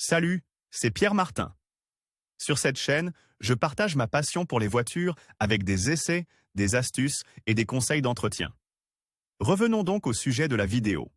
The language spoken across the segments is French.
Salut, c'est Pierre Martin. Sur cette chaîne, je partage ma passion pour les voitures avec des essais, des astuces et des conseils d'entretien. Revenons donc au sujet de la vidéo.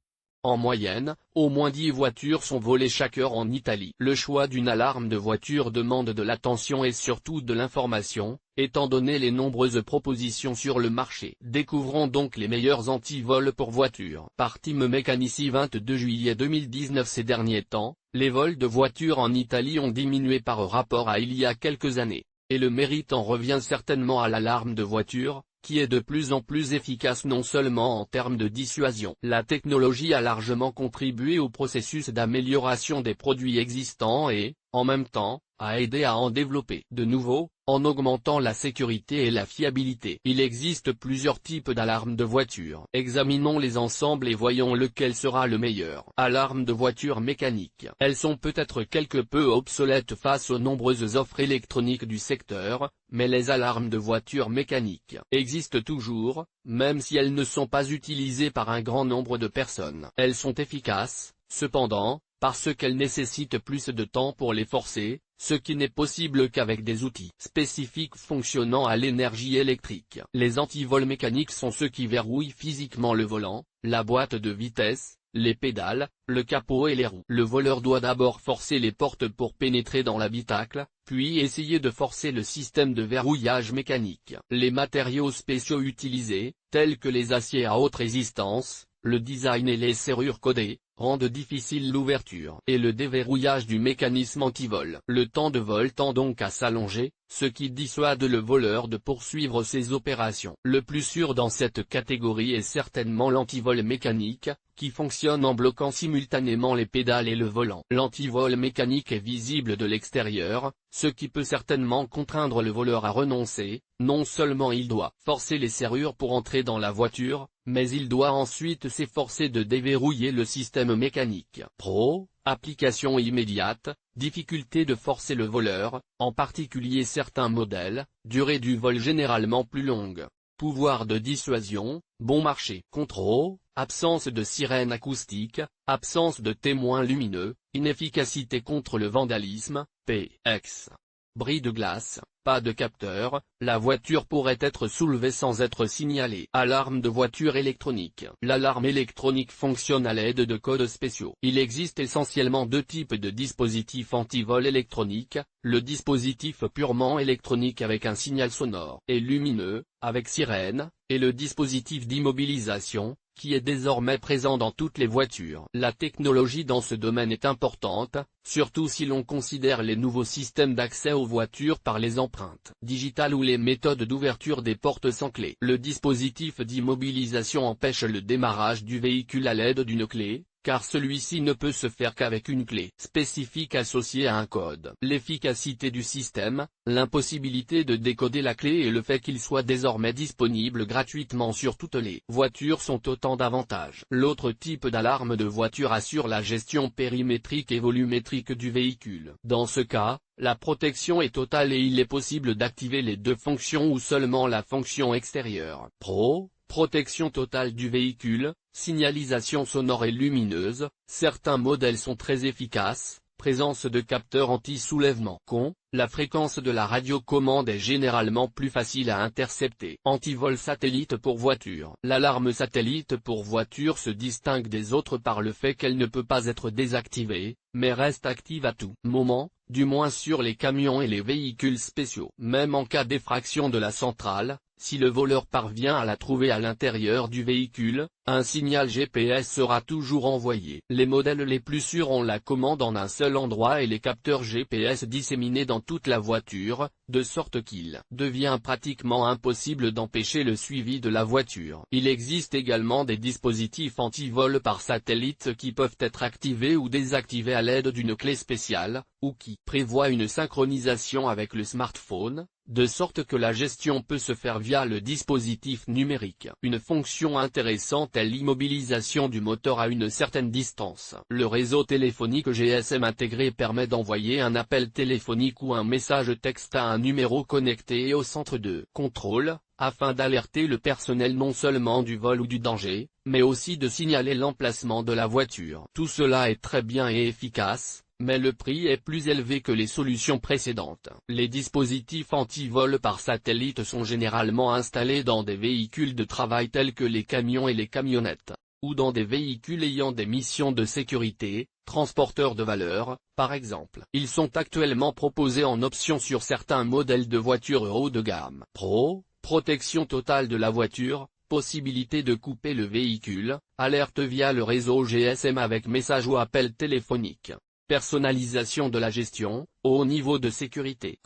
En moyenne, au moins 10 voitures sont volées chaque heure en Italie. Le choix d'une alarme de voiture demande de l'attention et surtout de l'information, étant donné les nombreuses propositions sur le marché. Découvrons donc les meilleurs anti-vols pour voitures. Par Team Mechanici 22 juillet 2019. Ces derniers temps, les vols de voitures en Italie ont diminué par rapport à il y a quelques années. Et le mérite en revient certainement à l'alarme de voiture, qui est de plus en plus efficace non seulement en termes de dissuasion. La technologie a largement contribué au processus d'amélioration des produits existants et, en même temps, a aidé à en développer de nouveaux, en augmentant la sécurité et la fiabilité. Il existe plusieurs types d'alarmes de voiture. Examinons-les ensemble et voyons lequel sera le meilleur. Alarme de voiture mécanique. Elles sont peut-être quelque peu obsolètes face aux nombreuses offres électroniques du secteur, mais les alarmes de voiture mécaniques existent toujours, même si elles ne sont pas utilisées par un grand nombre de personnes. Elles sont efficaces, cependant, parce qu'elles nécessitent plus de temps pour les forcer, ce qui n'est possible qu'avec des outils spécifiques fonctionnant à l'énergie électrique. Les antivols mécaniques sont ceux qui verrouillent physiquement le volant, la boîte de vitesse, les pédales, le capot et les roues. Le voleur doit d'abord forcer les portes pour pénétrer dans l'habitacle, puis essayer de forcer le système de verrouillage mécanique. Les matériaux spéciaux utilisés, tels que les aciers à haute résistance, le design et les serrures codées, rendent difficile l'ouverture et le déverrouillage du mécanisme antivol. Le temps de vol tend donc à s'allonger, ce qui dissuade le voleur de poursuivre ses opérations. Le plus sûr dans cette catégorie est certainement l'antivol mécanique, qui fonctionne en bloquant simultanément les pédales et le volant. L'antivol mécanique est visible de l'extérieur, ce qui peut certainement contraindre le voleur à renoncer. Non seulement il doit forcer les serrures pour entrer dans la voiture, mais il doit ensuite s'efforcer de déverrouiller le système mécanique. Pro, application immédiate, difficulté de forcer le voleur, en particulier certains modèles, durée du vol généralement plus longue. Pouvoir de dissuasion, bon marché. Contrôle, absence de sirène acoustique, absence de témoins lumineux, inefficacité contre le vandalisme, PX. Bris de glace, pas de capteur, la voiture pourrait être soulevée sans être signalée. Alarme de voiture électronique. L'alarme électronique fonctionne à l'aide de codes spéciaux. Il existe essentiellement deux types de dispositifs anti-vol électroniques, le dispositif purement électronique avec un signal sonore et lumineux, avec sirène, et le dispositif d'immobilisation, qui est désormais présent dans toutes les voitures. La technologie dans ce domaine est importante, surtout si l'on considère les nouveaux systèmes d'accès aux voitures par les empreintes digitales ou les méthodes d'ouverture des portes sans clé. Le dispositif d'immobilisation empêche le démarrage du véhicule à l'aide d'une clé, car celui-ci ne peut se faire qu'avec une clé spécifique associée à un code. L'efficacité du système, l'impossibilité de décoder la clé et le fait qu'il soit désormais disponible gratuitement sur toutes les voitures sont autant d'avantages. L'autre type d'alarme de voiture assure la gestion périmétrique et volumétrique du véhicule. Dans ce cas, la protection est totale et il est possible d'activer les deux fonctions ou seulement la fonction extérieure. Pro, protection totale du véhicule, signalisation sonore et lumineuse, certains modèles sont très efficaces, présence de capteurs anti-soulèvement. Con, la fréquence de la radiocommande est généralement plus facile à intercepter. Antivol satellite pour voiture. L'alarme satellite pour voiture se distingue des autres par le fait qu'elle ne peut pas être désactivée, mais reste active à tout moment, du moins sur les camions et les véhicules spéciaux. Même en cas d'effraction de la centrale, si le voleur parvient à la trouver à l'intérieur du véhicule, un signal GPS sera toujours envoyé. Les modèles les plus sûrs ont la commande en un seul endroit et les capteurs GPS disséminés dans toute la voiture, de sorte qu'il devient pratiquement impossible d'empêcher le suivi de la voiture. Il existe également des dispositifs anti-vol par satellite qui peuvent être activés ou désactivés à l'aide d'une clé spéciale, ou qui prévoient une synchronisation avec le smartphone, de sorte que la gestion peut se faire via le dispositif numérique. Une fonction intéressante est l'immobilisation du moteur à une certaine distance. Le réseau téléphonique GSM intégré permet d'envoyer un appel téléphonique ou un message texte à un numéro connecté au centre de contrôle, afin d'alerter le personnel non seulement du vol ou du danger, mais aussi de signaler l'emplacement de la voiture. Tout cela est très bien et efficace, mais le prix est plus élevé que les solutions précédentes. Les dispositifs anti-vol par satellite sont généralement installés dans des véhicules de travail tels que les camions et les camionnettes, ou dans des véhicules ayant des missions de sécurité, transporteurs de valeur, par exemple. Ils sont actuellement proposés en option sur certains modèles de voitures haut de gamme. Pro, protection totale de la voiture, possibilité de couper le véhicule, alerte via le réseau GSM avec message ou appel téléphonique. Personnalisation de la gestion, haut niveau de sécurité.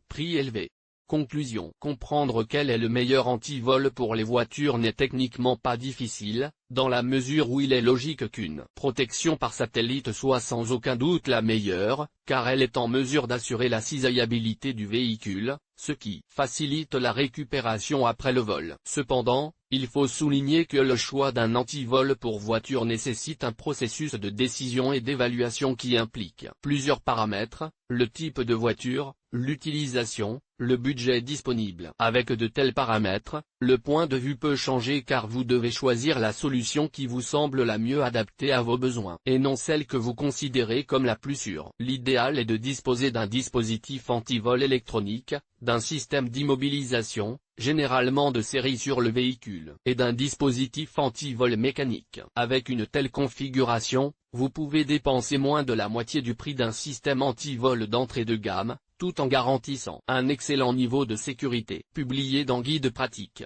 Prix élevé. Conclusion. Comprendre quel est le meilleur anti-vol pour les voitures n'est techniquement pas difficile, dans la mesure où il est logique qu'une protection par satellite soit sans aucun doute la meilleure, car elle est en mesure d'assurer la cisaillabilité du véhicule, ce qui facilite la récupération après le vol. Cependant, il faut souligner que le choix d'un anti-vol pour voiture nécessite un processus de décision et d'évaluation qui implique plusieurs paramètres, le type de voiture, l'utilisation, le budget disponible. Avec de tels paramètres, le point de vue peut changer car vous devez choisir la solution qui vous semble la mieux adaptée à vos besoins, et non celle que vous considérez comme la plus sûre. L'idéal est de disposer d'un dispositif anti-vol électronique, d'un système d'immobilisation, généralement de série sur le véhicule, et d'un dispositif anti-vol mécanique. Avec une telle configuration, vous pouvez dépenser moins de la moitié du prix d'un système anti-vol d'entrée de gamme, tout en garantissant un excellent niveau de sécurité. Publié dans Guide pratique.